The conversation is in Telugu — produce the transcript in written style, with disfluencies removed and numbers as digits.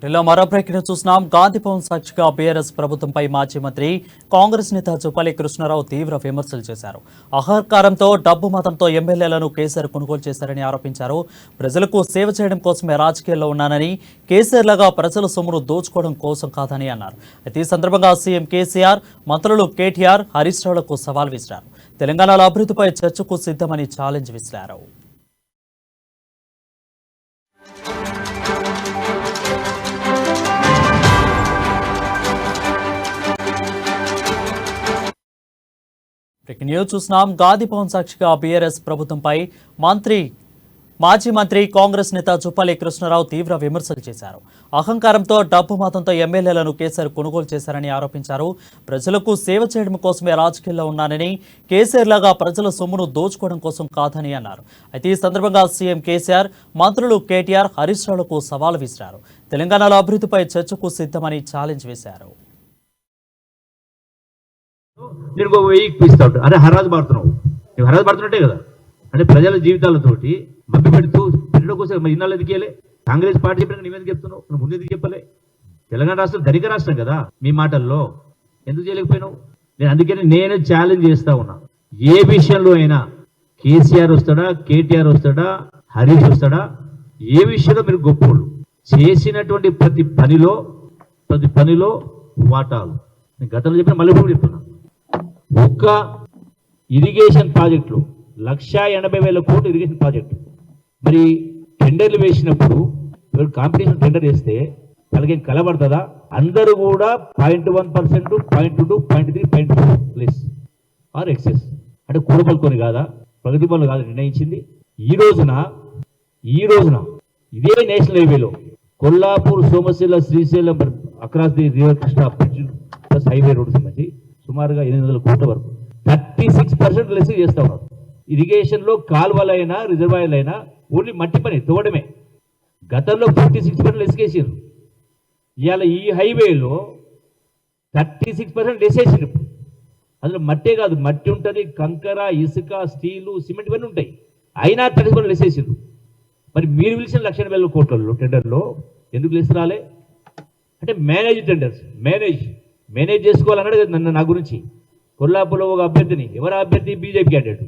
ఢిల్లీలో మరో ప్రకటన చూస్తున్నాం. గాంధీ భవన్ సాక్షిగా బీఆర్ఎస్ ప్రభుత్వంపై మాజీ మంత్రి కాంగ్రెస్ నేత జూపల్లి కృష్ణారావు తీవ్ర విమర్శలు చేశారు. అహంకారంతో డబ్బు మతంతో ఎమ్మెల్యేలను కేసీఆర్ కొనుగోలు చేశారని ఆరోపించారు. ప్రజలకు సేవ చేయడం కోసమే రాజకీయాల్లో ఉన్నానని, కేసీఆర్ లాగా ప్రజల సొమ్మును దోచుకోవడం కోసం కాదని అన్నారు. అయితే ఈ సందర్భంగా సీఎం కేసీఆర్ మంత్రులు కేటీఆర్, హరీష్ రావులకు సవాల్ విసిరారు. తెలంగాణలో అభివృద్ధిపై చర్చకు సిద్ధమని ఛాలెంజ్ విసిరారు. న్యూస్ చూస్తున్నాం. గాంధీ భవన్ సాక్షిగా బీఆర్ఎస్ ప్రభుత్వంపై మాజీ మంత్రి కాంగ్రెస్ నేత జూపల్లి కృష్ణారావు తీవ్ర విమర్శలు చేశారు. అహంకారంతో డబ్బు మతంతో ఎమ్మెల్యేలను కేసీఆర్ కొనుగోలు చేశారని ఆరోపించారు. ప్రజలకు సేవ చేయడం కోసమే రాజకీయాల్లో ఉన్నానని, కేసీఆర్ లాగా ప్రజల సొమ్మును దోచుకోవడం కోసం కాదని అన్నారు. అయితే ఈ సందర్భంగా సీఎం కేసీఆర్ మంత్రులు కేటీఆర్, హరీష్ రావులకు సవాల్ విసిరారు. తెలంగాణలో అభివృద్ధిపై చర్చకు సిద్ధమని ఛాలెంజ్ వేశారు. నేను ఒక 1000 ఇస్తా ఉంటాను. అరే హరాజు పడుతున్నావు, నువ్వు హరాజు పడుతున్నట్టే కదా. అంటే ప్రజల జీవితాలతోటి మభ్య పెట్టడం కోసం మరి ఇన్నాళ్ళు ఎదికేయలే. కాంగ్రెస్ పార్టీ చెప్పినా నువ్వు ఎందుకు చెప్తున్నావు? నువ్వు ముందు ఎందుకు చెప్పలే? తెలంగాణ రాష్ట్రం ధనిక రాష్ట్రం కదా. మీ మాటల్లో ఎందుకు చేయలేకపోయినావు? అందుకని నేను ఛాలెంజ్ చేస్తా ఉన్నా. ఏ విషయంలో అయినా కేసీఆర్ వస్తాడా, కేటీఆర్ వస్తాడా, హరీష్ వస్తాడా, ఏ విషయంలో మీరు గొప్పోళ్ళు. చేసినటువంటి ప్రతి పనిలో వాటాలు. నేను గతంలో చెప్పిన మళ్ళీ కూడా చెప్తున్నా. ఒక్క ఇరిగేషన్ ప్రాజెక్టులు 1,80,000 కోట్లు ఇరిగేషన్ ప్రాజెక్టు. మరి టెండర్లు వేసినప్పుడు కాంపిటీషన్ టెండర్ వేస్తే వాళ్ళకేం కలబడుతుందా? అందరూ కూడా 0.1%, 0.2, 0.3, 0.4 ప్లస్ ఆర్ ఎక్సెస్. అంటే కూడబలుకొని కాదా, ప్రగతి పనులు కాదా నిర్ణయించింది. ఈ రోజున ఇదే నేషనల్ హైవేలో Kollapur, Somasila, Srisailam across the river Krishna plus highway road సంబంధించి సుమారుగా 800 కోట్ల వరకు 36% లెస్ చేస్తా ఉన్నారు. ఇరిగేషన్లో కాలువలైనా రిజర్వాయర్లైనా ఓన్లీ మట్టి పని తోవడమే. గతంలో 56% లెస్ చేసారు. ఇవాళ ఈ హైవేలో 36% లెస్ వేసారు. అందులో మట్టే కాదు, మట్టి ఉంటుంది, కంకర, ఇసుక, స్టీలు, సిమెంట్ ఇవన్నీ ఉంటాయి. అయినా 30% లెస్ వేసారు. మరి మీరు పిలిచిన 1,80,000 కోట్లలో టెండర్లో ఎందుకు లెస్ రాలే? అంటే మేనేజ్ టెండర్స్ మేనేజ్ చేసుకోవాలన్నాడు కదా. నా గురించి కొల్లాపూర్లో ఒక అభ్యర్థిని, ఎవరు అభ్యర్థి? BJP candidate.